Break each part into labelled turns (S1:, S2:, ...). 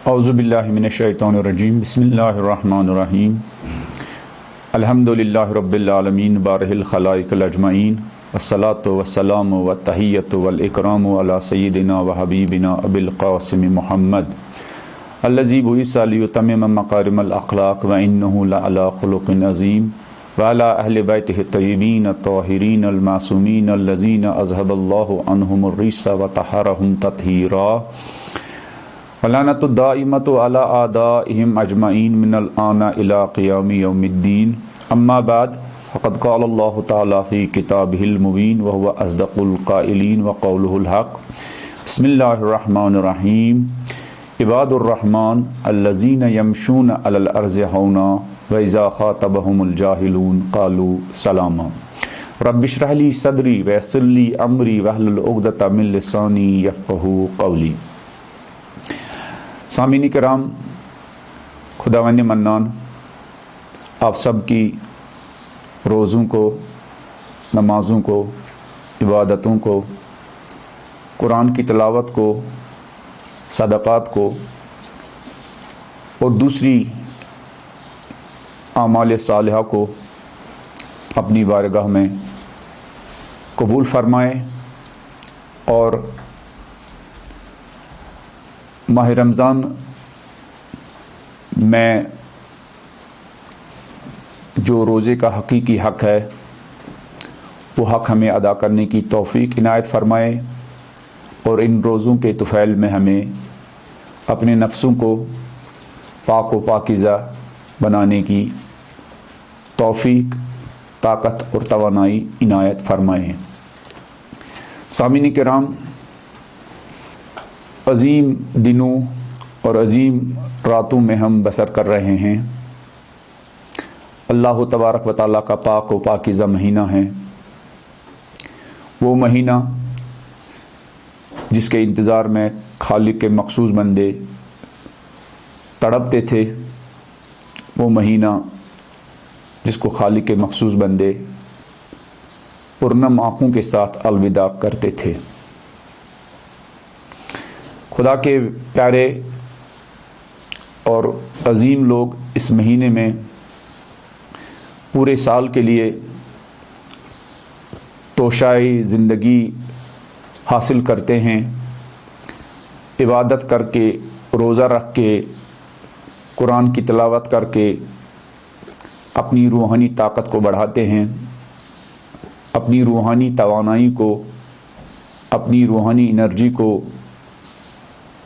S1: اعوذ باللہ من الشیطان الرجیم بسم اللہ الرحمن الرحیم الحمدللہ رب العالمین بارہ الخلائق الاجمعین والصلاة والسلام والتحیۃ والاکرام علی سیدنا وحبیبنا ابی القاسم محمد الذی بعث لیتمم مکارم الاخلاق وانہ لعلی خلق عظیم وعلی اہل بیتہ الطیبین الطاہرین المعصومین الذین اذھب اللہ عنہم الرجس وطہرہم تطہیرا ولعنۃ الدائمۃ علی اعدائہم اجمعین من الآن الی قیام یوم الدین اما بعد فقد قال اللہ تعالی فی کتابہ المبین وهو اصدق القائلین وقولہ الحق بسم اللہ الرحمن الرحیم عباد الرحمن الذین یمشون علی الارض ہونا واذا خاطبہم الجاہلون قالوا سلاما رب اشرح لی صدری ویسر لی امری واحلل عقدۃ من لسانی یفقہوا قولی۔ سامعین کرام، خداوند منان آپ سب کی روزوں کو، نمازوں کو، عبادتوں کو، قرآن کی تلاوت کو، صدقات کو اور دوسری اعمال صالحہ کو اپنی بارگاہ میں قبول فرمائے اور ماہ رمضان میں جو روزے کا حقیقی حق ہے وہ حق ہمیں ادا کرنے کی توفیق عنایت فرمائے اور ان روزوں کے طفیل میں ہمیں اپنے نفسوں کو پاک و پاکیزہ بنانے کی توفیق، طاقت اور توانائی عنایت فرمائے۔ سامعین کرام، عظیم دنوں اور عظیم راتوں میں ہم بسر کر رہے ہیں۔ اللہ تبارک و تعالیٰ کا پاک و پاکیزہ مہینہ ہے، وہ مہینہ جس کے انتظار میں خالق کے مخصوص بندے تڑپتے تھے، وہ مہینہ جس کو خالق کے مخصوص بندے پرنم آنکھوں کے ساتھ الوداع کرتے تھے۔ خدا کے پیارے اور عظیم لوگ اس مہینے میں پورے سال کے لیے توشائے زندگی حاصل کرتے ہیں، عبادت کر کے، روزہ رکھ کے، قرآن کی تلاوت کر کے اپنی روحانی طاقت کو بڑھاتے ہیں، اپنی روحانی توانائی کو، اپنی روحانی انرجی کو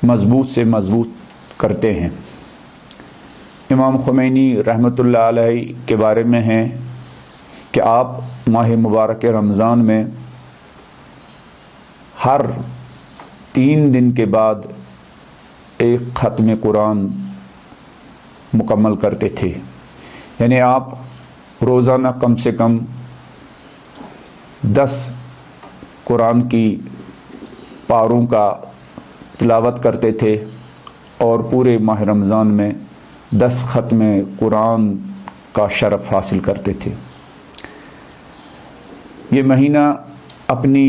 S1: مضبوط سے مضبوط کرتے ہیں۔ امام خمینی رحمۃ اللہ علیہ کے بارے میں ہیں کہ آپ ماہ مبارک رمضان میں ہر 3 دن کے بعد ایک ختم قرآن مکمل کرتے تھے، یعنی آپ روزانہ کم سے کم 10 قرآن کی پاروں کا تلاوت کرتے تھے اور پورے ماہ رمضان میں 10 ختم قرآن کا شرف حاصل کرتے تھے۔ یہ مہینہ اپنی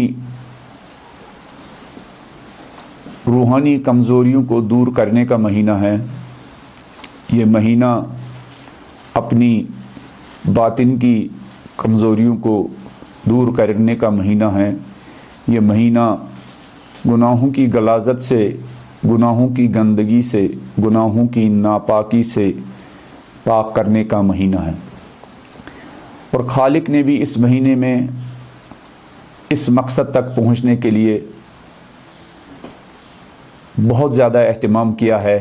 S1: روحانی کمزوریوں کو دور کرنے کا مہینہ ہے، یہ مہینہ اپنی باطن کی کمزوریوں کو دور کرنے کا مہینہ ہے، یہ مہینہ گناہوں کی غلاظت سے، گناہوں کی گندگی سے، گناہوں کی ناپاکی سے پاک کرنے کا مہینہ ہے۔ اور خالق نے بھی اس مہینے میں اس مقصد تک پہنچنے کے لیے بہت زیادہ اہتمام کیا ہے.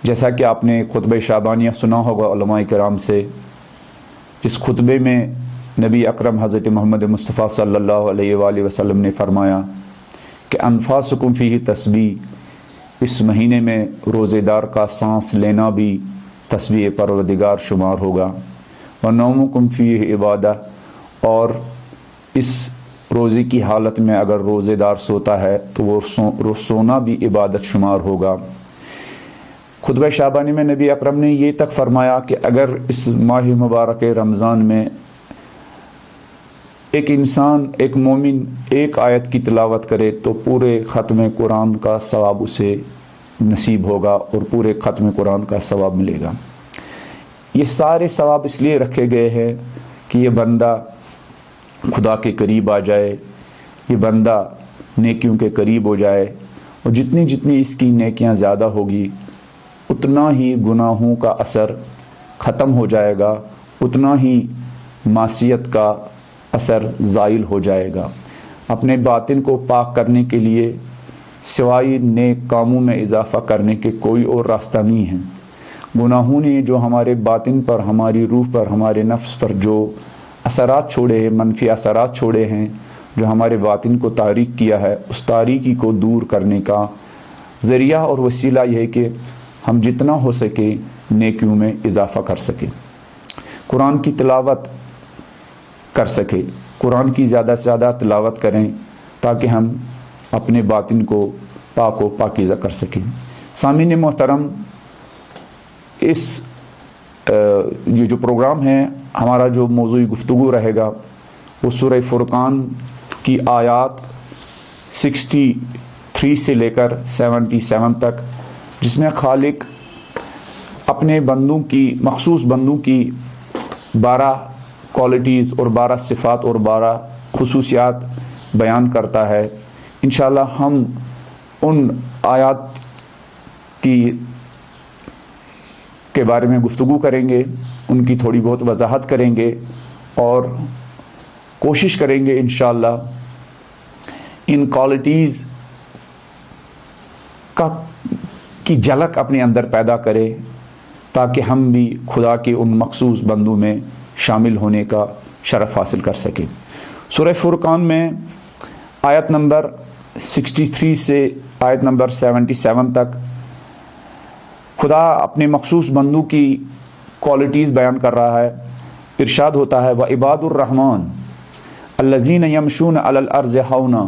S1: جیسا کہ آپ نے خطبہ شعبانیہ سنا ہوگا علماء کرام سے، جس خطبے میں نبی اکرم حضرت محمد مصطفیٰ صلی اللہ علیہ وآلہ وسلم نے فرمایا کہ انفاسکم فیہ تسبیح، اس مہینے میں روزے دار کا سانس لینا بھی تسبیح پروردگار شمار ہوگا. ونومکم فیہ عبادہ، اور اس روزے کی حالت میں اگر روزے دار سوتا ہے تو وہ سونا بھی عبادت شمار ہوگا. خطبہ شعبانی میں نبی اکرم نے یہ تک فرمایا کہ اگر اس ماہ مبارک رمضان میں ایک انسان، ایک مومن ایک آیت کی تلاوت کرے تو پورے ختم قرآن کا ثواب اسے نصیب ہوگا اور پورے ختم قرآن کا ثواب ملے گا. یہ سارے ثواب اس لیے رکھے گئے ہیں کہ یہ بندہ خدا کے قریب آ جائے، یہ بندہ نیکیوں کے قریب ہو جائے، اور جتنی جتنی اس کی نیکیاں زیادہ ہوگی اتنا ہی گناہوں کا اثر ختم ہو جائے گا، اتنا ہی معصیت کا اثر زائل ہو جائے گا. اپنے باطن کو پاک کرنے کے لیے سوائے نیک کاموں میں اضافہ کرنے کے کوئی اور راستہ نہیں ہے. گناہوں نے جو ہمارے باطن پر، ہماری روح پر، ہمارے نفس پر جو اثرات چھوڑے ہیں، منفی اثرات چھوڑے ہیں، جو ہمارے باطن کو تاریک کیا ہے، اس تاریکی کو دور کرنے کا ذریعہ اور وسیلہ یہ ہے کہ ہم جتنا ہو سکے نیکیوں میں اضافہ کر سکیں، قرآن کی تلاوت کر سکے، قرآن کی زیادہ سے زیادہ تلاوت کریں تاکہ ہم اپنے باطن کو پاک و پاکیزہ کر سکیں. سامعین محترم، اس یہ جو پروگرام ہے، ہمارا جو موضوع گفتگو رہے گا وہ سورہ فرقان کی آیات 63 سے لے کر 77 تک، جس میں خالق اپنے بندوں کی، مخصوص بندوں کی 12 کوالٹیز اور 12 صفات اور 12 خصوصیات بیان کرتا ہے. انشاءاللہ ہم ان آیات کے بارے میں گفتگو کریں گے، ان کی تھوڑی بہت وضاحت کریں گے اور کوشش کریں گے انشاءاللہ ان کوالٹیز کی جھلک اپنے اندر پیدا کرے تاکہ ہم بھی خدا کے ان مخصوص بندوں میں شامل ہونے کا شرف حاصل کر سکیں. سورہ فرقان میں آیت نمبر 63 سے آیت نمبر 77 تک خدا اپنے مخصوص بندوں کی کوالٹیز بیان کر رہا ہے. ارشاد ہوتا ہے وَعِبَادُ الرحمن الَّذِينَ يَمْشُونَ عَلَى الْأَرْضِ هَوْنًا،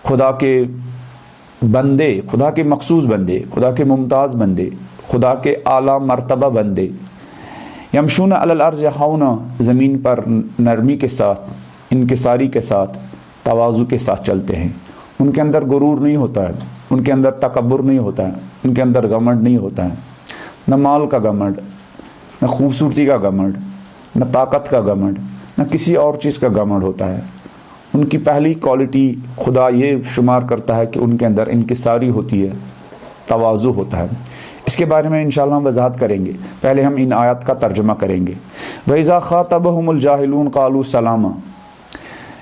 S1: خدا کے بندے، خدا کے مخصوص بندے، خدا کے ممتاز بندے، خدا کے اعلیٰ مرتبہ بندے، یمشون علی الارض ہونا، زمین پر نرمی کے ساتھ، انکساری کے ساتھ، تواضع کے ساتھ چلتے ہیں. ان کے اندر غرور نہیں ہوتا ہے، ان کے اندر تکبر نہیں ہوتا ہے، ان کے اندر گھمنڈ نہیں ہوتا ہے، نہ مال کا گھمنڈ، نہ خوبصورتی کا گھمنڈ، نہ طاقت کا گھمنڈ، نہ کسی اور چیز کا گھمنڈ ہوتا ہے. ان کی پہلی کوالٹی خدا یہ شمار کرتا ہے کہ ان کے اندر انکساری ہوتی ہے، تواضع ہوتا ہے. اس کے بارے میں انشاءاللہ ہم وضاحت کریں گے. پہلے ہم ان آیات کا ترجمہ کریں گے. وَإِذَا خَاطَبَهُمُ الْجَاهِلُونَ قَالُوا سَلَامًا،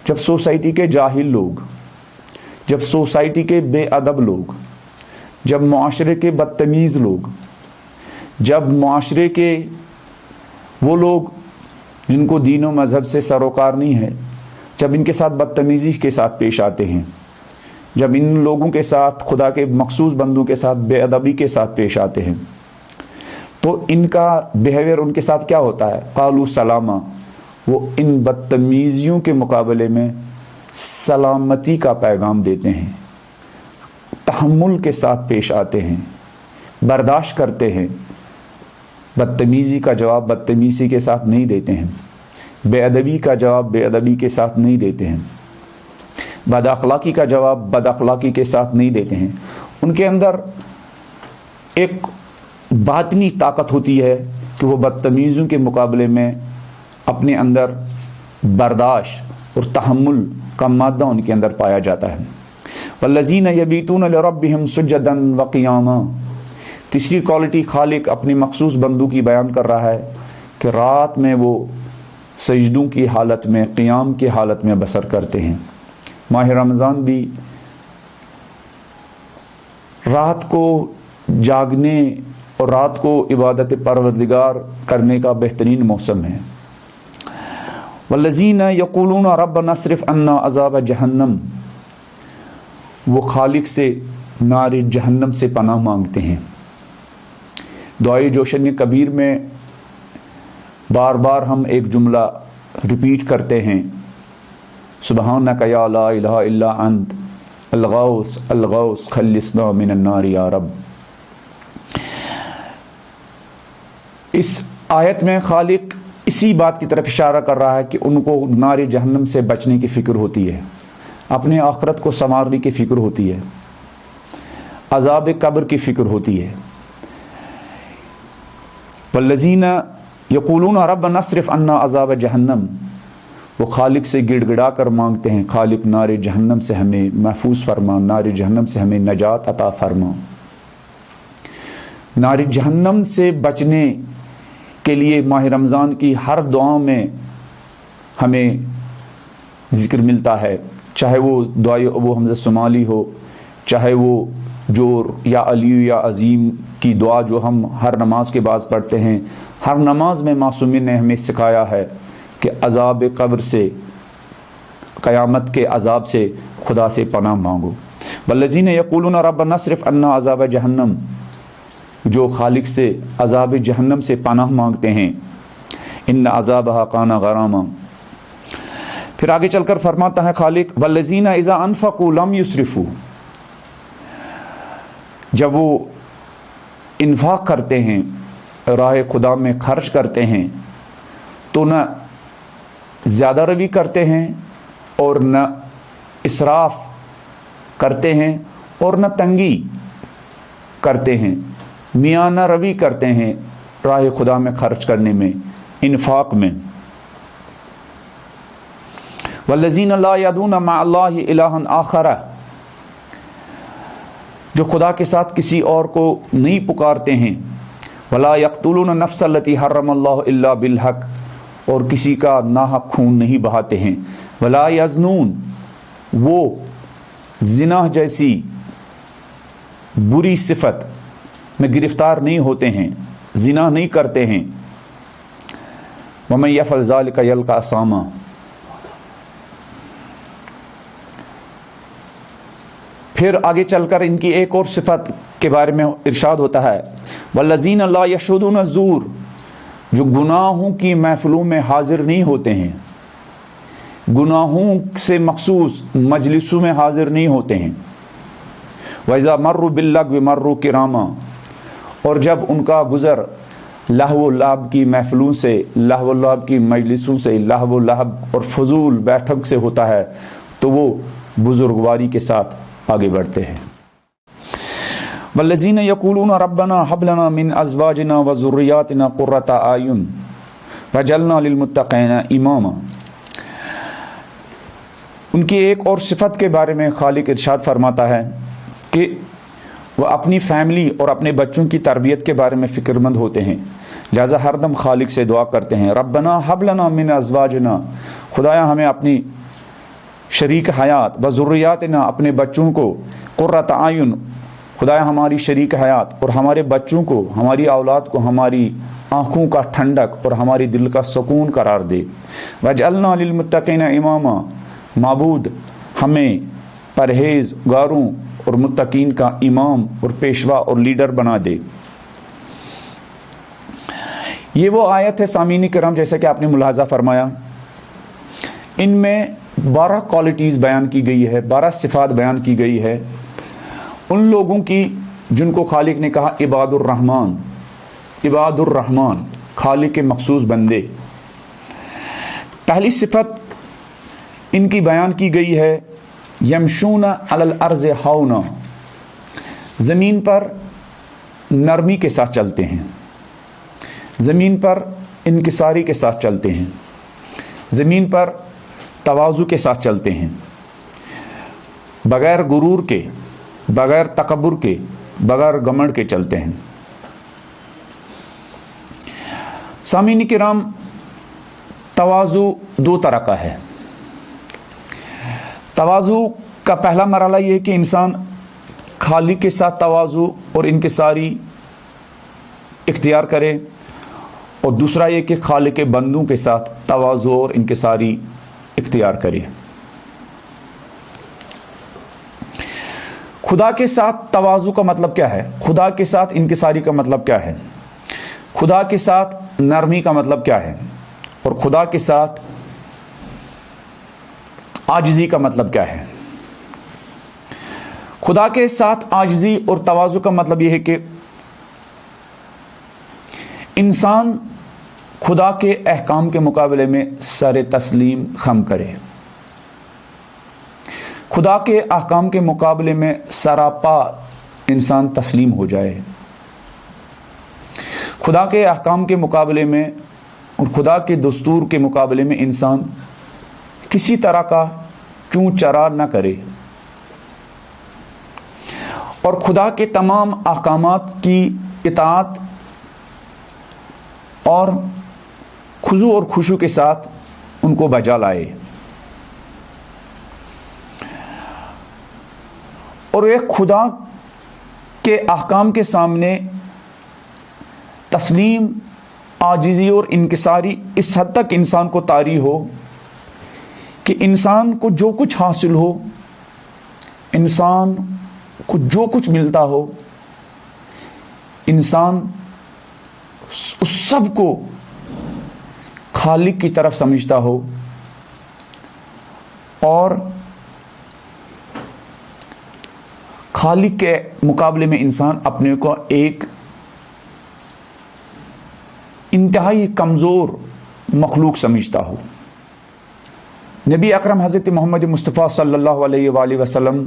S1: جب سوسائٹی کے جاہل لوگ، جب سوسائٹی کے بے ادب لوگ، جب معاشرے کے بدتمیز لوگ، جب معاشرے کے وہ لوگ جن کو دین و مذہب سے سروکار نہیں ہے، جب ان کے ساتھ بدتمیزی کے ساتھ پیش آتے ہیں، جب ان لوگوں کے ساتھ، خدا کے مخصوص بندوں کے ساتھ بے ادبی کے ساتھ پیش آتے ہیں، تو ان کا بیہیویئر ان کے ساتھ کیا ہوتا ہے؟ قالوا سلاما، وہ ان بدتمیزیوں کے مقابلے میں سلامتی کا پیغام دیتے ہیں، تحمل کے ساتھ پیش آتے ہیں، برداشت کرتے ہیں. بدتمیزی کا جواب بدتمیزی کے ساتھ نہیں دیتے ہیں، بے ادبی کا جواب بے ادبی کے ساتھ نہیں دیتے ہیں، بد اخلاقی کا جواب بد اخلاقی کے ساتھ نہیں دیتے ہیں. ان کے اندر ایک باطنی طاقت ہوتی ہے کہ وہ بدتمیزوں کے مقابلے میں اپنے اندر برداشت اور تحمل کا مادہ ان کے اندر پایا جاتا ہے. والذین یبیتون لربہم سجدا وقیاما، تیسری کوالٹی خالق اپنی مخصوص بندوں کی بیان کر رہا ہے کہ رات میں وہ سجدوں کی حالت میں، قیام کی حالت میں بسر کرتے ہیں۔ ماہ رمضان بھی رات کو جاگنے اور رات کو عبادت پروردگار کرنے کا بہترین موسم ہے۔ والذین یقولون ربنا اصرف عنا عذاب جہنم، وہ خالق سے نار جہنم سے پناہ مانگتے ہیں۔ دعائے جوشن کبیر میں بار بار ہم ایک جملہ ریپیٹ کرتے ہیں، سبحانک یا لا الہ الا انت الغوث الغوث خلصنا من النار یا رب۔ اس آیت میں خالق اسی بات کی طرف اشارہ کر رہا ہے کہ ان کو نار جہنم سے بچنے کی فکر ہوتی ہے، اپنے آخرت کو سنوارنے کی فکر ہوتی ہے، عذاب قبر کی فکر ہوتی ہے۔ والذین یقولون ربنا اصرف عنا عذاب جہنم، وہ خالق سے گڑ گڑا کر مانگتے ہیں، خالق نار جہنم سے ہمیں محفوظ فرما، نار جہنم سے ہمیں نجات عطا فرما۔ نار جہنم سے بچنے کے لیے ماہ رمضان کی ہر دعا میں ہمیں ذکر ملتا ہے، چاہے وہ دعائے ابو حمزہ صومالی ہو، چاہے وہ جو یا علی یا عظیم کی دعا جو ہم ہر نماز کے بعد پڑھتے ہیں۔ ہر نماز میں معصومین نے ہمیں سکھایا ہے کہ عذاب قبر سے، قیامت کے عذاب سے خدا سے پناہ مانگو۔ والذین یقولون ربنا اصرف عنا عذاب جہنم، جو خالق سے عذاب جہنم سے پناہ مانگتے ہیں، ان عذابها کان غراما۔ پھر آگے چل کر فرماتا ہے خالق والذین اذا انفقوا لم یسرفوا، جب وہ انفاق کرتے ہیں، راہ خدا میں خرچ کرتے ہیں، تو نہ زیادہ روی کرتے ہیں اور نہ اسراف کرتے ہیں اور نہ تنگی کرتے ہیں، میانہ روی کرتے ہیں راہ خدا میں خرچ کرنے میں، انفاق میں۔ والذین لا یدعون مع اللہ الہا آخر، جو خدا کے ساتھ کسی اور کو نہیں پکارتے ہیں۔ ولا یقتلون النفس التی حرم اللہ الا بالحق، اور کسی کا ناحق خون نہیں بہاتے ہیں۔ ولا یزنون، وہ زنا جیسی بری صفت میں گرفتار نہیں ہوتے ہیں، زنا نہیں کرتے ہیں۔ ومن یفعل ذلک یلقى اثاما، پھر آگے چل کر ان کی ایک اور صفت کے بارے میں ارشاد ہوتا ہے والذین لا یشهدون الزور، جو گناہوں کی محفلوں میں حاضر نہیں ہوتے ہیں، گناہوں سے مخصوص مجلسوں میں حاضر نہیں ہوتے ہیں۔ وَإِذَا مَرُّوا بِاللَّغْوِ مَرُّوا كِرَامًا، اور جب ان کا گزر لہو و لعب کی محفلوں سے، لہو و لعب کی مجلسوں سے، لہو و لعب اور فضول بیٹھک سے ہوتا ہے تو وہ بزرگواری کے ساتھ آگے بڑھتے ہیں۔ والذین یقولون ربنا هب لنا من ازواجنا وذریاتنا قرۃ اعین واجعلنا للمتقین اماما، ان کی ایک اور صفت کے بارے میں خالق ارشاد فرماتا ہے کہ وہ اپنی فیملی اور اپنے بچوں کی تربیت کے بارے میں فکر مند ہوتے ہیں، لہذا ہر دم خالق سے دعا کرتے ہیں ربنا هب لنا من ازواجنا، خدایا ہمیں اپنی شریک حیات، وذریاتنا اپنے بچوں کو، قرۃ اعین خدایا ہماری شریک حیات اور ہمارے بچوں کو، ہماری اولاد کو ہماری آنکھوں کا ٹھنڈک اور ہماری دل کا سکون قرار دے۔ وَاجْعَلْنَا لِلْمُتَّقِينَ إِمَامًا، معبود ہمیں پرہیزگاروں اور متقین کا امام اور پیشوا اور لیڈر بنا دے۔ یہ وہ آیت ہے سامعین کرام، جیسا کہ آپ نے ملاحظہ فرمایا، ان میں 12 کوالٹیز بیان کی گئی ہے، 12 صفات بیان کی گئی ہے ان لوگوں کی جن کو خالق نے کہا عباد الرحمن، عباد الرحمن خالق کے مخصوص بندے۔ پہلی صفت ان کی بیان کی گئی ہے یمشون علی الارض ہونا، زمین پر نرمی کے ساتھ چلتے ہیں، زمین پر انکساری کے ساتھ چلتے ہیں، زمین پر تواضع کے ساتھ چلتے ہیں، بغیر غرور کے، بغیر تکبر کے، بغیر گھمنڈ کے چلتے ہیں۔ سامعین کرام، تواضع دو طرح کا ہے۔ تواضع کا پہلا مرحلہ یہ ہے کہ انسان خالق کے ساتھ تواضع اور انکساری اختیار کرے، اور دوسرا یہ کہ خالق کے بندوں کے ساتھ تواضع اور انکساری اختیار کرے۔ خدا کے ساتھ تواضع کا مطلب کیا ہے؟ خدا کے ساتھ انکساری کا مطلب کیا ہے؟ خدا کے ساتھ نرمی کا مطلب کیا ہے؟ اور خدا کے ساتھ عاجزی کا مطلب کیا ہے؟ خدا کے ساتھ عاجزی اور تواضع کا مطلب یہ ہے کہ انسان خدا کے احکام کے مقابلے میں سر تسلیم خم کرے، خدا کے احکام کے مقابلے میں سراپا انسان تسلیم ہو جائے، خدا کے احکام کے مقابلے میں اور خدا کے دستور کے مقابلے میں انسان کسی طرح کا چون چرا نہ کرے، اور خدا کے تمام احکامات کی اطاعت اور خضوع اور خشوع کے ساتھ ان کو بجا لائے، اور ایک خدا کے احکام کے سامنے تسلیم، عاجزی اور انکساری اس حد تک انسان کو طاری ہو کہ انسان کو جو کچھ حاصل ہو، انسان کو جو کچھ ملتا ہو، انسان اس سب کو خالق کی طرف سمجھتا ہو، اور خالق کے مقابلے میں انسان اپنے کو ایک انتہائی کمزور مخلوق سمجھتا ہو۔ نبی اکرم حضرت محمد مصطفیٰ صلی اللہ علیہ وآلہ وسلم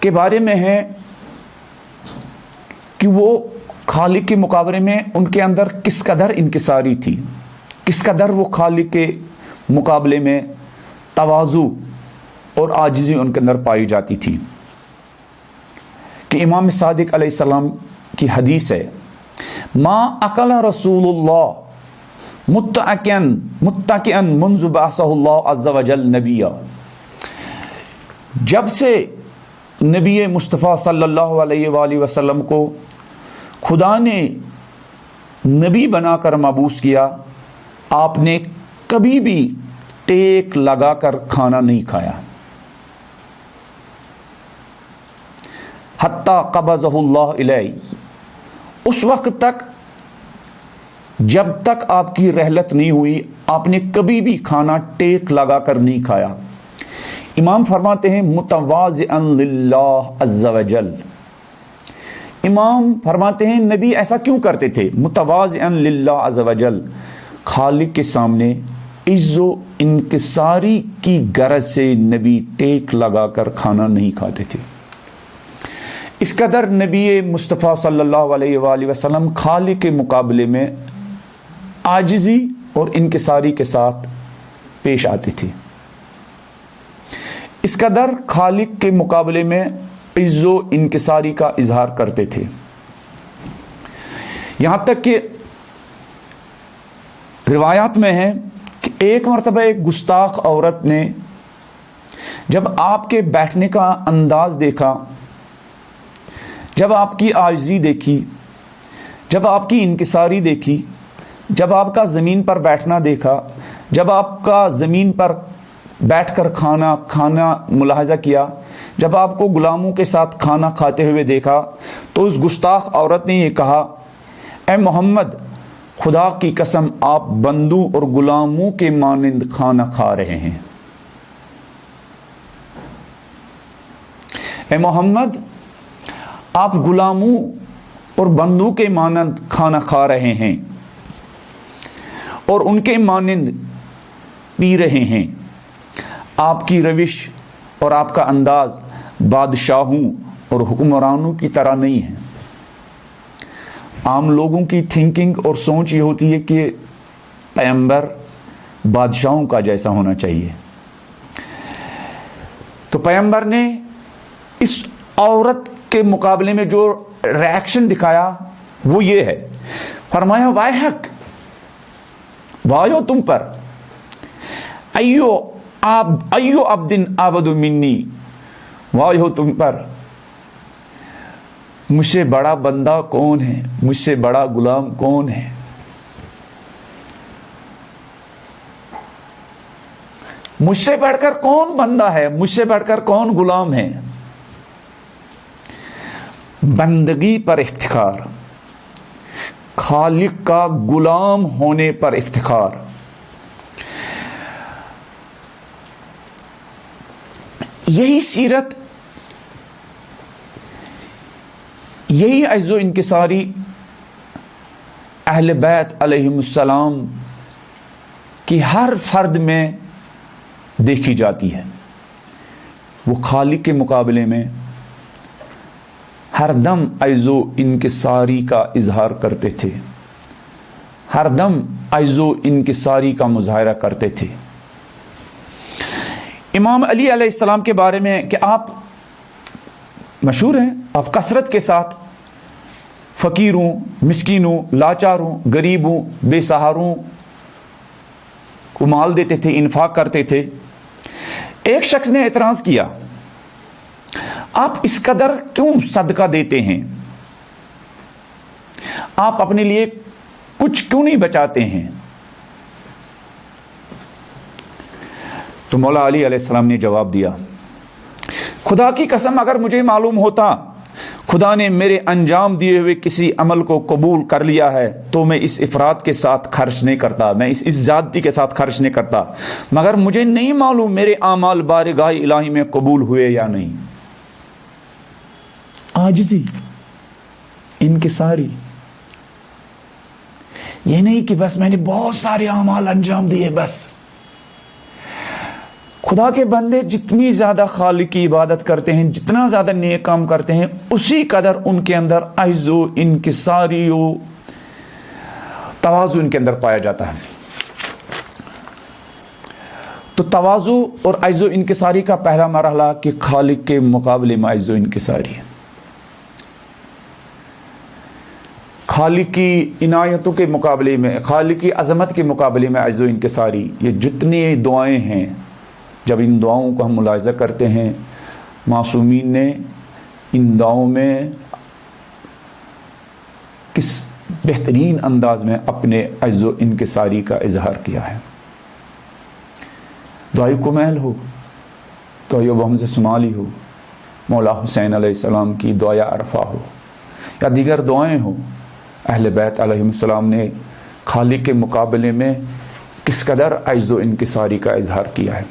S1: کے بارے میں ہے کہ وہ خالق کے مقابلے میں ان کے اندر کس قدر انکساری تھی، کس قدر وہ خالق کے مقابلے میں تواضع اور عاجزی ان کے اندر پائی جاتی تھی، کہ امام صادق علیہ السلام کی حدیث ہے، ما اکل رسول اللہ متکئا منذ بعثہ اللہ عز وجل نبیا، جب سے نبی مصطفیٰ صلی اللہ علیہ وآلہ وسلم کو خدا نے نبی بنا کر مبعوث کیا، آپ نے کبھی بھی ٹیک لگا کر کھانا نہیں کھایا، حتیٰ قبضہ اللہ الیہ، اس وقت تک جب تک آپ کی رحلت نہیں ہوئی آپ نے کبھی بھی کھانا ٹیک لگا کر نہیں کھایا۔ امام فرماتے ہیں متواضعا للہ عز وجل، امام فرماتے ہیں نبی ایسا کیوں کرتے تھے؟ متواضعا للہ عز وجل، خالق کے سامنے عز و انکساری کی غرض سے نبی ٹیک لگا کر کھانا نہیں کھاتے تھے۔ اس قدر نبی مصطفیٰ صلی اللہ علیہ وآلہ وسلم خالق کے مقابلے میں عاجزی اور انکساری کے ساتھ پیش آتے تھے، اس قدر خالق کے مقابلے میں عز و انکساری کا اظہار کرتے تھے، یہاں تک کہ روایات میں ہے کہ ایک مرتبہ ایک گستاخ عورت نے جب آپ کے بیٹھنے کا انداز دیکھا، جب آپ کی عاجزی دیکھی، جب آپ کی انکساری دیکھی، جب آپ کا زمین پر بیٹھنا دیکھا، جب آپ کا زمین پر بیٹھ کر کھانا ملاحظہ کیا، جب آپ کو غلاموں کے ساتھ کھانا کھاتے ہوئے دیکھا، تو اس گستاخ عورت نے یہ کہا، اے محمد، خدا کی قسم آپ بندوں اور غلاموں کے مانند کھانا کھا رہے ہیں۔ اے محمد، آپ غلاموں اور بندوں کے مانند کھانا کھا رہے ہیں اور ان کے مانند پی رہے ہیں، آپ کی روش اور آپ کا انداز بادشاہوں اور حکمرانوں کی طرح نہیں ہے۔ عام لوگوں کی تھنکنگ اور سوچ یہ ہوتی ہے کہ پیغمبر بادشاہوں کا جیسا ہونا چاہیے، تو پیغمبر نے اس عورت کے مقابلے میں جو ریاکشن دکھایا وہ یہ ہے، فرمایا وائحک، وایو تم پر، ایو عبدن عبد منی، وایو تم پر، مجھ سے بڑا بندہ کون ہے، مجھ سے بڑا غلام کون ہے؟ مجھ سے بڑھ کر کون بندہ ہے، مجھ سے بڑھ کر کون غلام ہے؟ بندگی پر افتخار، خالق کا غلام ہونے پر افتخار۔ یہی سیرت، یہی عجز و انکساری اہل بیت علیہم السلام کی ہر فرد میں دیکھی جاتی ہے۔ وہ خالق کے مقابلے میں ہر دم عجز و انکساری کا اظہار کرتے تھے، ہر دم عجز و انکساری کا مظاہرہ کرتے تھے۔ امام علی علیہ السلام کے بارے میں کہ آپ مشہور ہیں، آپ کثرت کے ساتھ فقیر ہوں، مسکین ہوں، لاچار ہوں، غریب ہوں، بے سہاروں کو مال دیتے تھے، انفاق کرتے تھے۔ ایک شخص نے اعتراض کیا، آپ اس قدر کیوں صدقہ دیتے ہیں؟ آپ اپنے لیے کچھ کیوں نہیں بچاتے ہیں؟ تو مولا علی علیہ السلام نے جواب دیا، خدا کی قسم اگر مجھے معلوم ہوتا خدا نے میرے انجام دیے ہوئے کسی عمل کو قبول کر لیا ہے تو میں اس افراد کے ساتھ خرچ نہیں کرتا، میں اس زیادتی کے ساتھ خرچ نہیں کرتا، مگر مجھے نہیں معلوم میرے اعمال بارگاہ الہی میں قبول ہوئے یا نہیں۔ عاجزی، انکساری، یہ نہیں کہ بس میں نے بہت سارے اعمال انجام دیے بس۔ خدا کے بندے جتنی زیادہ خالق کی عبادت کرتے ہیں، جتنا زیادہ نیک کام کرتے ہیں، اسی قدر ان کے اندر عجز و انکساری و تواضع ان کے اندر پایا جاتا ہے۔ تو تواضع اور عجز و انکساری کا پہلا مرحلہ کہ خالق کے مقابلے میں عجز و انکساری ہے۔ خالق کی عنایتوں کے مقابلے میں، خالق کی عظمت کے مقابلے میں عجز و انکساری۔ یہ جتنی دعائیں ہیں، جب ان دعاؤں کو ہم ملاحظہ کرتے ہیں، معصومین نے ان دعاؤں میں کس بہترین انداز میں اپنے عجز و انکساری کا اظہار کیا ہے۔ دعائے کمیل ہو، دعائے بہمز سمالی ہو، مولا حسین علیہ السلام کی دعائے عرفہ ہو، یا دیگر دعائیں ہوں، اہل بیت علیہ السلام نے خالق کے مقابلے میں کس قدر عجز و انکساری کا اظہار کیا ہے۔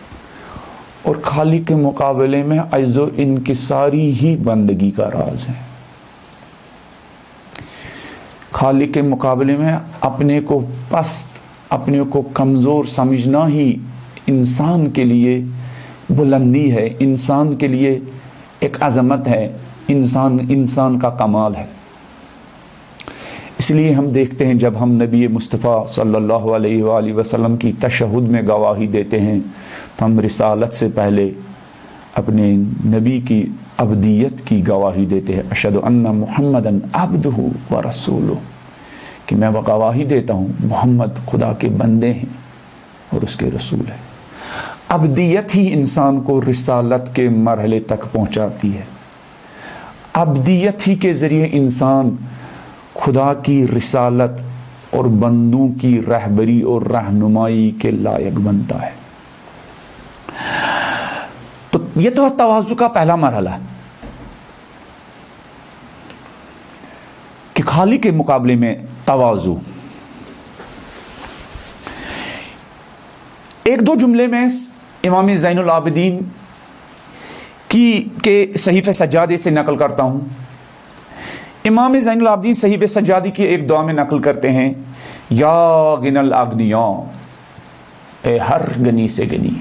S1: اور خالق کے مقابلے میں عجز و انکساری ہی بندگی کا راز ہے۔ خالق کے مقابلے میں اپنے کو پست، اپنے کو کمزور سمجھنا ہی انسان کے لیے بلندی ہے، انسان کے لیے ایک عظمت ہے، انسان کا کمال ہے۔ اس لیے ہم دیکھتے ہیں جب ہم نبی مصطفیٰ صلی اللہ علیہ وآلہ وسلم کی تشہد میں گواہی دیتے ہیں تو ہم رسالت سے پہلے اپنے نبی کی عبدیت کی گواہی دیتے ہیں، اشہد ان محمدا عبدہ و رسولہ، کہ میں وہ گواہی دیتا ہوں محمد خدا کے بندے ہیں اور اس کے رسول ہیں۔ عبدیت ہی انسان کو رسالت کے مرحلے تک پہنچاتی ہے۔ عبدیت ہی کے ذریعے انسان خدا کی رسالت اور بندوں کی رہبری اور رہنمائی کے لائق بنتا ہے۔ تو یہ تو تواضع کا پہلا مرحلہ ہے کہ خالق کے مقابلے میں تواضع۔ ایک دو جملے میں امام زین العابدین کے صحیفہ سجادے سے نقل کرتا ہوں۔ امام زین العابدین صحیفہ سجادی کی ایک دعا میں نقل کرتے ہیں، یا غنی الاغنیاء، اے ہر غنی سے غنی،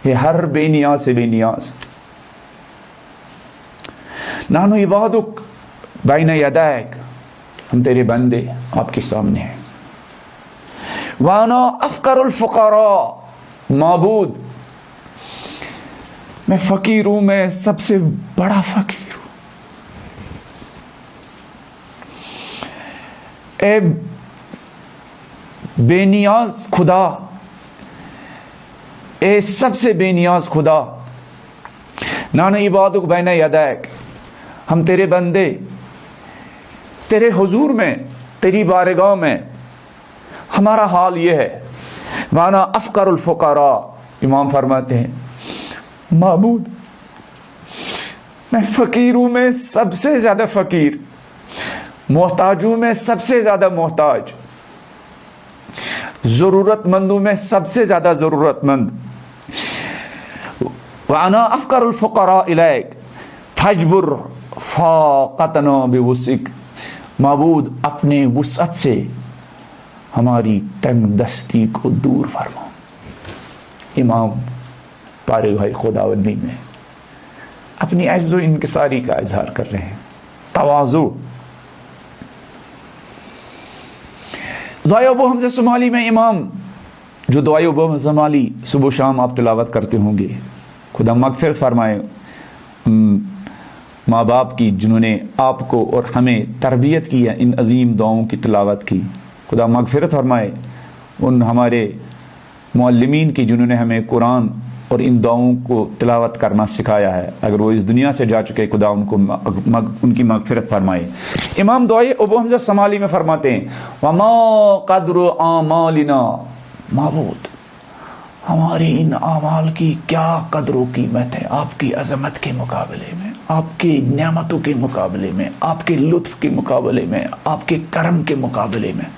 S1: اے ہر بے نیاز سے بے نیاز، نحن عبادک بین یدیک، ہم تیرے بندے آپ کے سامنے ہیں، وانا افقر الفقراء، معبود میں فقیر ہوں، میں سب سے بڑا فقیر ہوں، اے بے نیاز خدا، اے سب سے بے نیاز خدا، نحن عبادک بین یدیک، ہم تیرے بندے تیرے حضور میں، تیری بارگاہ میں ہمارا حال یہ ہے. وانا افقر الفقراء، امام فرماتے ہیں معبود میں فقیروں میں سب سے زیادہ فقیر، محتاجوں میں سب سے زیادہ محتاج، ضرورت مندوں میں سب سے زیادہ ضرورت مند. وانا افقر الفقراء الیک فاجبر فاقتنا بوسعک، معبود اپنے وسعت سے ہماری تنگ دستی کو دور فرما. امام بارگاہ خداوندی میں اپنی عجز و انکساری کا اظہار کر رہے ہیں، تواضع. دعائے ابو حمزہ شمالی میں امام، جو دعائے ابو حمزہ شمالی صبح و شام آپ تلاوت کرتے ہوں گے، خدا مغفرت فرمائے ماں باپ کی جنہوں نے آپ کو اور ہمیں تربیت کی ہے، ان عظیم دعاؤں کی تلاوت کی. خدا مغفرت فرمائے ان ہمارے معلمین کی جنہوں نے ہمیں قرآن اور ان دعاؤں کو تلاوت کرنا سکھایا ہے. اگر وہ اس دنیا سے جا چکے، خدا ان کی مغفرت فرمائے. امام دعائے ابو حمزہ شمالی میں فرماتے ہیں وما قدر اعمالنا، معبود ہماری ان اعمال کی کیا قدر و قیمت ہے آپ کی عظمت کے مقابلے میں، آپ کی نعمتوں کے مقابلے میں، آپ کے لطف کے مقابلے میں، آپ کے کرم کے مقابلے میں.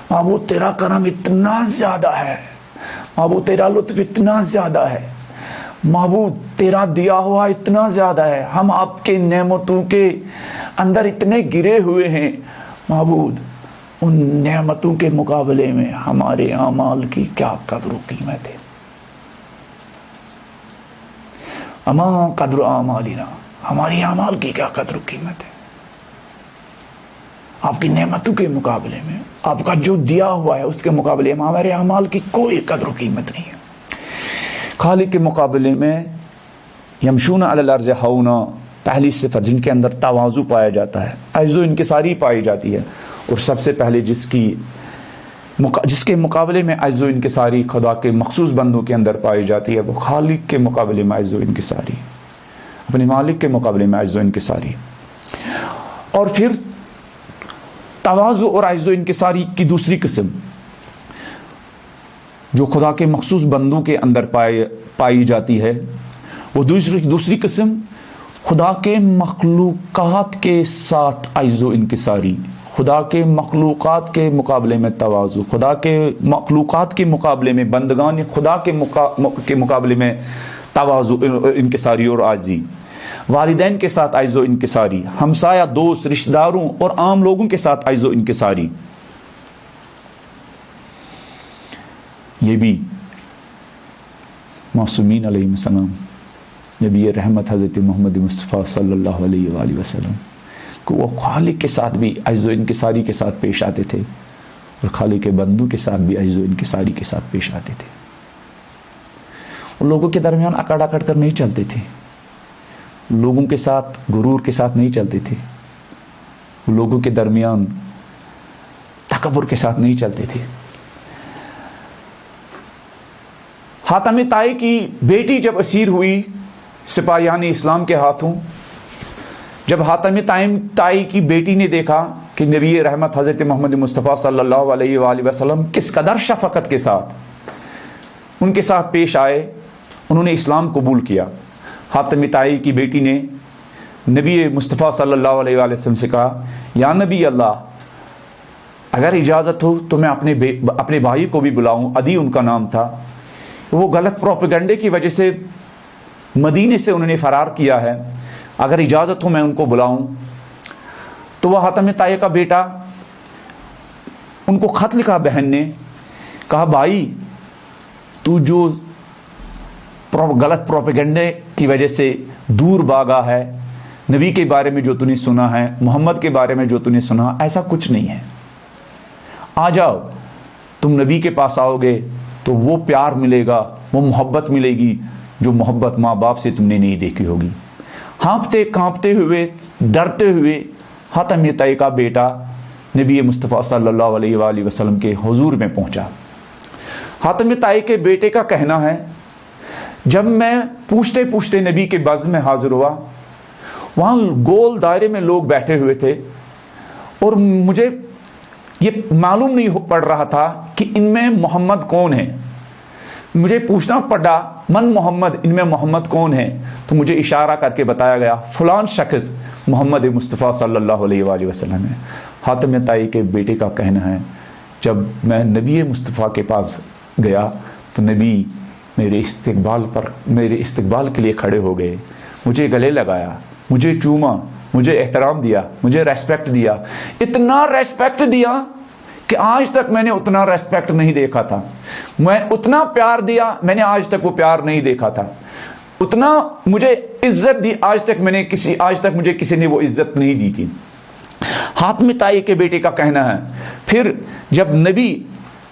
S1: معبود تیرا کرم اتنا زیادہ ہے، معبود تیرا لطف اتنا زیادہ ہے، معبود تیرا دیا ہوا اتنا زیادہ ہے، ہم آپ کے نعمتوں کے اندر اتنے گرے ہوئے ہیں. معبود ان نعمتوں کے مقابلے میں ہمارے اعمال کی کیا قدر و قیمت ہے. اما قدر اعمالنا، ہماری اعمال کی کیا قدر و قیمت ہے آپ کی نعمتوں کے مقابلے میں، آپ کا جو دیا ہوا ہے اس کے مقابلے میں ہمارے اعمال کی کوئی قدر و قیمت نہیں ہے. خالق کے مقابلے میں یمشون علی الارض ہونا، پہلی صفت جن کے اندر تواضع پایا جاتا ہے، عجز و انکساری پائی جاتی ہے، اور سب سے پہلے جس کے مقابلے میں عجز و انکساری خدا کے مخصوص بندوں کے اندر پائی جاتی ہے، وہ خالق کے مقابلے میں عجز و انکساری، اپنے مالک کے مقابلے میں عجز و انکساری. اور پھر تواضع اور عجز و انکساری کی دوسری قسم جو خدا کے مخصوص بندوں کے اندر پائی جاتی ہے، وہ دوسری قسم خدا کے مخلوقات کے ساتھ عجز و انکساری، خدا کے مخلوقات کے مقابلے میں تواضع، خدا کے مخلوقات کے مقابلے میں بندگان خدا کے مقابلے میں تواضع، انکساری اور عاجزی، والدین کے ساتھ عجز و انکساری، ہمسایہ دوست رشتہ داروں اور عام لوگوں کے ساتھ عجز و انکساری. یہ بھی معصومین علیہ السلام، نبی رحمت حضرت محمد مصطفیٰ صلی اللہ علیہ وآلہ وسلم کہ وہ خالق کے ساتھ بھی عجز و انکساری کے ساتھ پیش آتے تھے، اور خالق کے بندوں کے ساتھ بھی عجز و انکساری کے ساتھ پیش آتے تھے. وہ لوگوں کے درمیان اکڑ کر نہیں چلتے تھے، لوگوں کے ساتھ غرور کے ساتھ نہیں چلتے تھے، لوگوں کے درمیان تکبر کے ساتھ نہیں چلتے تھے. حاتم طائی کی بیٹی جب اسیر ہوئی سپاہیان اسلام کے ہاتھوں، جب حاتم طائی کی بیٹی نے دیکھا کہ نبی رحمت حضرت محمد مصطفیٰ صلی اللہ علیہ وآلہ وسلم کس قدر شفقت کے ساتھ ان کے ساتھ پیش آئے، انہوں نے اسلام قبول کیا. حاتم طائی کی بیٹی نے نبی مصطفیٰ صلی اللہ علیہ وآلہ وسلم سے کہا، یا نبی اللہ، اگر اجازت ہو تو میں اپنے بھائی کو بھی بلاؤں. عدی ان کا نام تھا. وہ غلط پروپیگنڈے کی وجہ سے مدینے سے انہوں نے فرار کیا ہے، اگر اجازت ہو میں ان کو بلاؤں. تو وہ حاتم طائی کا بیٹا ان کو خط لکھا، بہن نے کہا، بھائی تو جو غلط پروپیگنڈے کی وجہ سے دور بھاگا ہے، نبی کے بارے میں جو تو نے سنا ہے، محمد کے بارے میں جو تو نے سنا، ایسا کچھ نہیں ہے. آ جاؤ، تم نبی کے پاس آؤ گے تو وہ پیار ملے گا، وہ محبت ملے گی جو محبت ماں باپ سے تم نے نہیں دیکھی ہوگی. ہانپتے کانپتے ہوئے ڈرتے ہوئے حاتم طائی کا بیٹا نبی مصطفیٰ صلی اللہ علیہ وآلہ وسلم کے حضور میں پہنچا۔ حاتم طائی کے بیٹے کا کہنا ہے جب میں پوچھتے پوچھتے نبی کے بزم میں حاضر ہوا، وہاں گول دائرے میں لوگ بیٹھے ہوئے تھے اور مجھے یہ معلوم نہیں پڑ رہا تھا کہ ان میں محمد کون ہے۔ مجھے پوچھنا پڑا من محمد، ان میں محمد کون ہے؟ تو مجھے اشارہ کر کے بتایا گیا فلان شخص محمد مصطفیٰ صلی اللہ علیہ وآلہ وسلم ہے۔ حاتم طائی کے بیٹے کا کہنا ہے جب میں نبی مصطفیٰ کے پاس گیا تو نبی میرے استقبال کے لیے کھڑے ہو گئے، مجھے گلے لگایا، مجھے چوما، مجھے احترام دیا، مجھے ریسپیکٹ دیا، اتنا ریسپیکٹ دیا کہ آج تک میں نے اتنا ریسپیکٹ نہیں دیکھا تھا، میں اتنا پیار دیا میں نے آج تک وہ پیار نہیں دیکھا تھا، اتنا مجھے عزت دی آج تک مجھے کسی نے وہ عزت نہیں دی تھی۔ حاتم طائی کے بیٹے کا کہنا ہے پھر جب نبی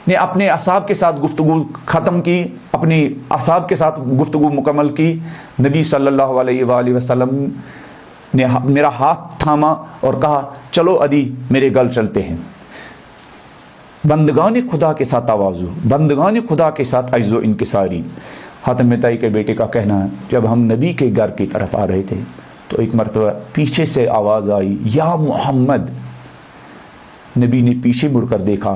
S1: نے اپنے اصحاب کے ساتھ گفتگو ختم کی، اپنی اصحاب کے ساتھ گفتگو مکمل کی، نبی صلی اللہ علیہ وآلہ وسلم نے میرا ہاتھ تھاما اور کہا چلو عدی میرے گل چلتے ہیں۔ بندگان خدا کے ساتھ تواضع، بندگان خدا کے ساتھ عجز و انکساری۔ حاتم طائی کے بیٹے کا کہنا ہے جب ہم نبی کے گھر کی طرف آ رہے تھے تو ایک مرتبہ پیچھے سے آواز آئی یا محمد۔ نبی نے پیچھے مڑ کر دیکھا،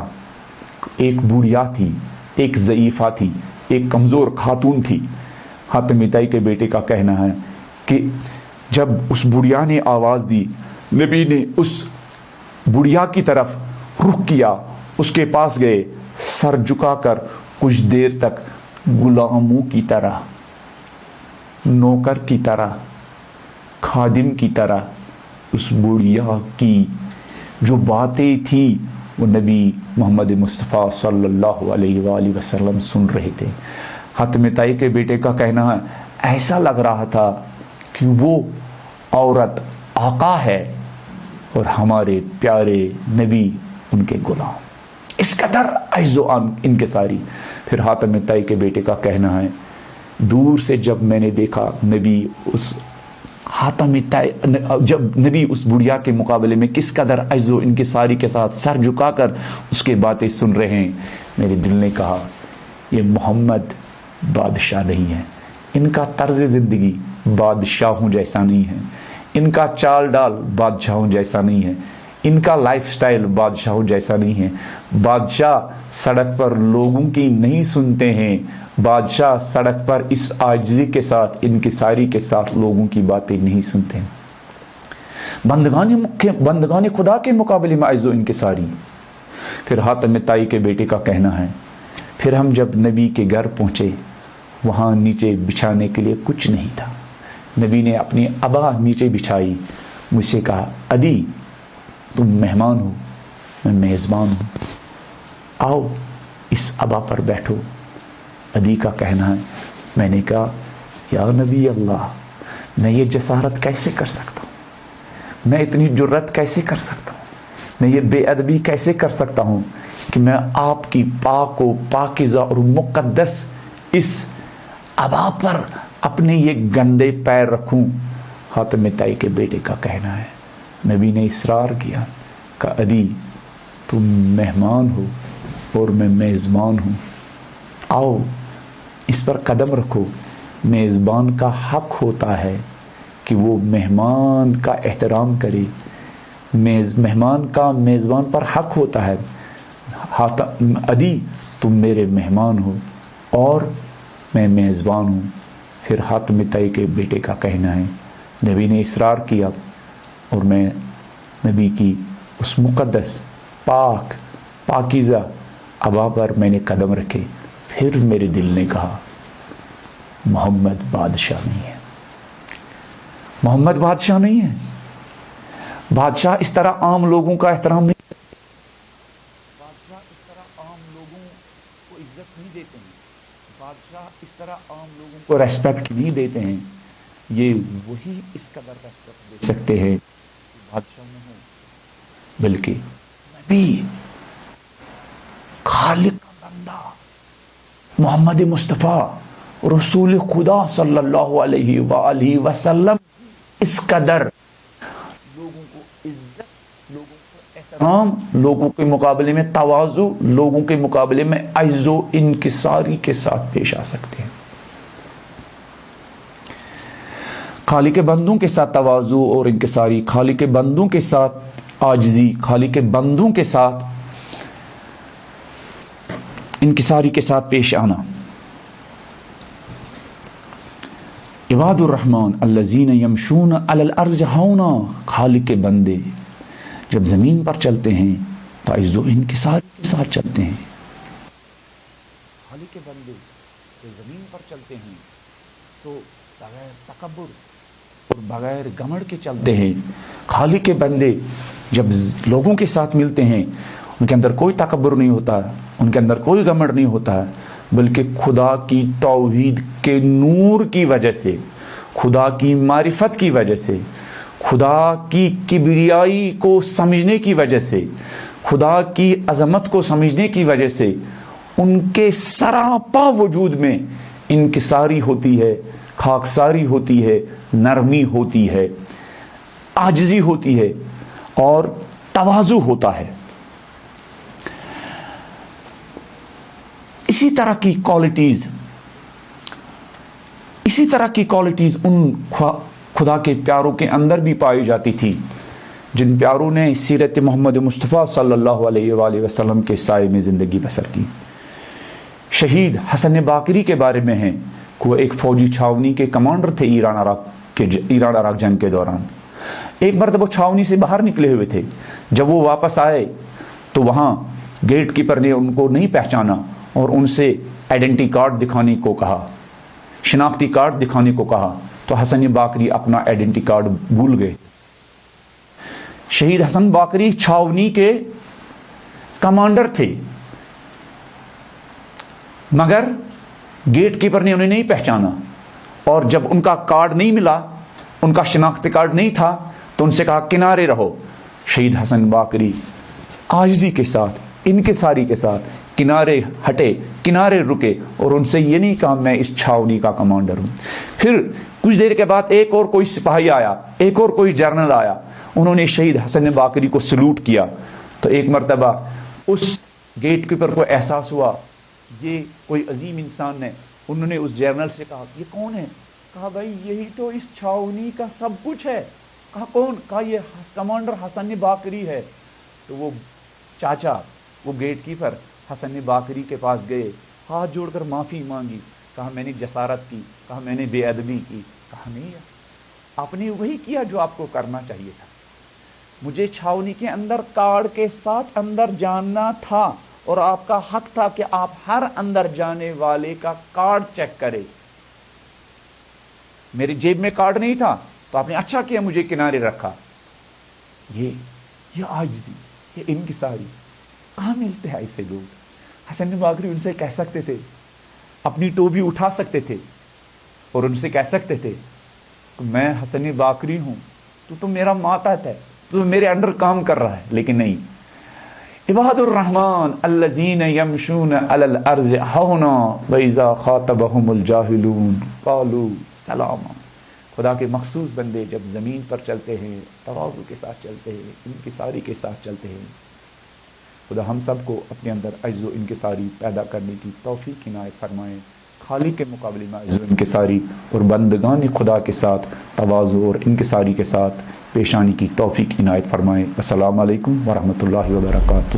S1: ایک بوڑھیا تھی، ایک ضعیفہ تھی، ایک کمزور خاتون تھی۔ حاتم طائی کے بیٹے کا کہنا ہے کہ جب اس بوڑھیا نے آواز دی، نبی نے اس بوڑھیا کی طرف رخ کیا، اس کے پاس گئے، سر جھکا کر کچھ دیر تک غلاموں کی طرح، نوکر کی طرح، خادم کی طرح اس بوڑھیا کی جو باتیں تھیں وہ نبی محمد مصطفیٰ صلی اللہ علیہ وآلہ وسلم سن رہے تھے۔ حاتم طائی کے بیٹے کا کہنا ہے ایسا لگ رہا تھا کہ وہ عورت آقا ہے اور ہمارے پیارے نبی ان کے غلام، اس قدر عجز و انکساری۔ پھر حاتم طائی کے بیٹے کا کہنا ہے دور سے جب میں نے دیکھا نبی جب نبی اس بڑھیا کے مقابلے میں کس قدر عجز و انکساری کے ساتھ سر جھکا کر اس کے باتیں سن رہے ہیں، میرے دل نے کہا یہ محمد بادشاہ نہیں ہے، ان کا طرز زندگی بادشاہوں جیسا نہیں ہے، ان کا چال ڈال بادشاہوں جیسا نہیں ہے، ان کا لائف سٹائل بادشاہوں جیسا نہیں ہے۔ بادشاہ سڑک پر لوگوں کی نہیں سنتے ہیں، بادشاہ سڑک پر اس عاجزی کے ساتھ، انکساری کے ساتھ لوگوں کی باتیں نہیں سنتے ہیں۔ بندگان خدا کے مقابلے میں عجز و انکساری۔ پھر حاتم طائی کے بیٹے کا کہنا ہے پھر ہم جب نبی کے گھر پہنچے وہاں نیچے بچھانے کے لیے کچھ نہیں تھا۔ نبی نے اپنی ابا نیچے بچھائی، مجھ سے کہا عدی تم مہمان ہو، میں میزبان ہوں، آؤ اس ابا پر بیٹھو۔ عدی کا کہنا ہے میں نے کہا یا نبی اللہ میں یہ جسارت کیسے کر سکتا ہوں، میں اتنی جرت کیسے کر سکتا ہوں، میں یہ بے ادبی کیسے کر سکتا ہوں کہ میں آپ کی پاک و پاکیزہ اور مقدس اس ابا پر اپنے یہ گندے پیر رکھوں۔ حاتم طائی کے بیٹے کا کہنا ہے نبی نے اصرار کیا کہ عدی تم مہمان ہو اور میں میزبان ہوں، آؤ اس پر قدم رکھو۔ میزبان کا حق ہوتا ہے کہ وہ مہمان کا احترام کرے، مہمان کا میزبان پر حق ہوتا ہے۔ عدی تم میرے مہمان ہو اور میں میزبان ہوں۔ پھر حاتم طائی کے بیٹے کا کہنا ہے نبی نے اصرار کیا اور میں نبی کی اس مقدس پاکیزہ ابا پر میں نے قدم رکھے۔ پھر میرے دل نے کہا محمد بادشاہ نہیں ہے، محمد بادشاہ نہیں ہے۔ بادشاہ اس طرح عام لوگوں کا احترام نہیں، بادشاہ اس طرح عام لوگوں کو عزت نہیں دیتے ہیں، بادشاہ اس طرح عام لوگوں کو ریسپیکٹ نہیں دیتے ہیں۔ یہ وہی اس قدر ریسپیکٹ دے سکتے ہیں بادشاہ نہیں ہوں، بلکہ نبی خالق کا بندہ محمد مصطفیٰ رسول خدا صلی اللہ علیہ وآلہ وسلم اس قدر لوگوں کو عزت، لوگوں کو احترام لوگوں کے مقابلے میں تواضع، لوگوں کے مقابلے میں عجز و انکساری کے ساتھ پیش آ سکتے ہیں۔ خالق بندوں کے ساتھ تواضع اور انکساری، خالق بندوں کے ساتھ عاجزی، خالق بندوں کے ساتھ انکساری کے ساتھ پیش آنا۔ عباد الرحمن الذین یمشون علی الارض ہونا، خالق بندے جب زمین پر چلتے ہیں تو عجز و انکساری کے ساتھ چلتے ہیں۔ خالق بندے جب زمین پر چلتے ہیں تو بغیر تکبر اور بغیر گھمنڈ کے چلتے ہیں۔ خالق بندے جب لوگوں کے ساتھ ملتے ہیں ان کے اندر کوئی تکبر نہیں ہوتا، ان کے اندر کوئی گھمنڈ نہیں ہوتا، بلکہ خدا کی توحید کے نور کی وجہ سے، خدا کی معرفت کی وجہ سے، خدا کی کبریائی کو سمجھنے کی وجہ سے، خدا کی عظمت کو سمجھنے کی وجہ سے ان کے سراپا وجود میں انکساری ہوتی ہے، خاکساری ہوتی ہے، نرمی ہوتی ہے، عاجزی ہوتی ہے اور تواضع ہوتا ہے۔ اسی طرح کی کوالٹیز ان خدا کے پیاروں کے اندر بھی پائی جاتی تھی جن پیاروں نے سیرت محمد مصطفیٰ صلی اللہ علیہ وآلہ وسلم کے سائے میں زندگی بسر کی۔ شہید حسن باقری کے بارے میں ہیں کہ وہ ایک فوجی چھاونی کے کمانڈر تھے ایران عراق جنگ کے دوران۔ ایک مرتبہ وہ چھاونی سے باہر نکلے ہوئے تھے، جب وہ واپس آئے تو وہاں گیٹ کیپر نے ان کو نہیں پہچانا اور ان سے آئیڈینٹی کارڈ دکھانے کو کہا، شناختی کارڈ دکھانے کو کہا، تو حسن باقری اپنا آئیڈینٹی کارڈ بھول گئے۔ شہید حسن باقری چھاونی کے کمانڈر تھے، مگر گیٹ کیپر نے انہیں نہیں پہچانا، اور جب ان کا کارڈ نہیں ملا، ان کا شناختی کارڈ نہیں تھا، تو ان سے کہا کنارے رہو۔ شہید حسن باقری عاجزی کے ساتھ، انکساری کے ساتھ کنارے ہٹے، کنارے رکے، اور ان سے یہ نہیں کہا میں اس چھاونی کا کمانڈر ہوں۔ پھر کچھ دیر کے بعد ایک اور کوئی سپاہی آیا، ایک اور کوئی جرنل آیا، انہوں نے شہید حسن باقری کو سلوٹ کیا، تو ایک مرتبہ اس گیٹ کیپر کو احساس ہوا یہ کوئی عظیم انسان ہے۔ انہوں نے اس جرنل سے کہا یہ کون ہے؟ کہا بھائی یہی تو اس چھاونی کا سب کچھ ہے۔ کہا کون؟ کہا یہ کمانڈر حسن باقری ہے۔ تو وہ چاچا، وہ گیٹ کیپر حسن باقری کے پاس گئے، ہاتھ جوڑ کر معافی مانگی، کہا میں نے جسارت کی، کہا میں نے بے ادبی کی، کہا نہیں آپ نے وہی کیا جو آپ کو کرنا چاہیے تھا۔ مجھے چھاونی کے اندر کارڈ کے ساتھ اندر جاننا تھا، اور آپ کا حق تھا کہ آپ ہر اندر جانے والے کا کارڈ چیک کرے۔ میری جیب میں کارڈ نہیں تھا تو آپ نے اچھا کیا مجھے کنارے رکھا۔ یہ عاجزی، یہ انکساری کہاں ملتے ہیں ایسے لوگ؟ حسن باقری ان سے کہہ سکتے تھے، اپنی ٹوپی اٹھا سکتے تھے اور ان سے کہہ سکتے تھے کہ میں حسن باقری ہوں، تو میرا ماتحت ہے، تو میرے انڈر کام کر رہا ہے، لیکن نہیں۔ عباد الرحمن الذین یمشون علی الارض ہونا واذا خاطبهم الجاہلون قالوا سلاما۔ خدا کے مخصوص بندے جب زمین پر چلتے ہیں تواضع کے ساتھ چلتے ہیں، انکساری کے ساتھ چلتے ہیں۔ خدا ہم سب کو اپنے اندر عجز و انکساری پیدا کرنے کی توفیق عنایت فرمائیں، خالق کے مقابلے میں عجز و انکساری اور بندگان خدا کے ساتھ تواضع اور انکساری کے ساتھ پیشانی کی توفیق عنایت فرمائیں۔ السلام علیکم ورحمۃ اللہ وبرکاتہ۔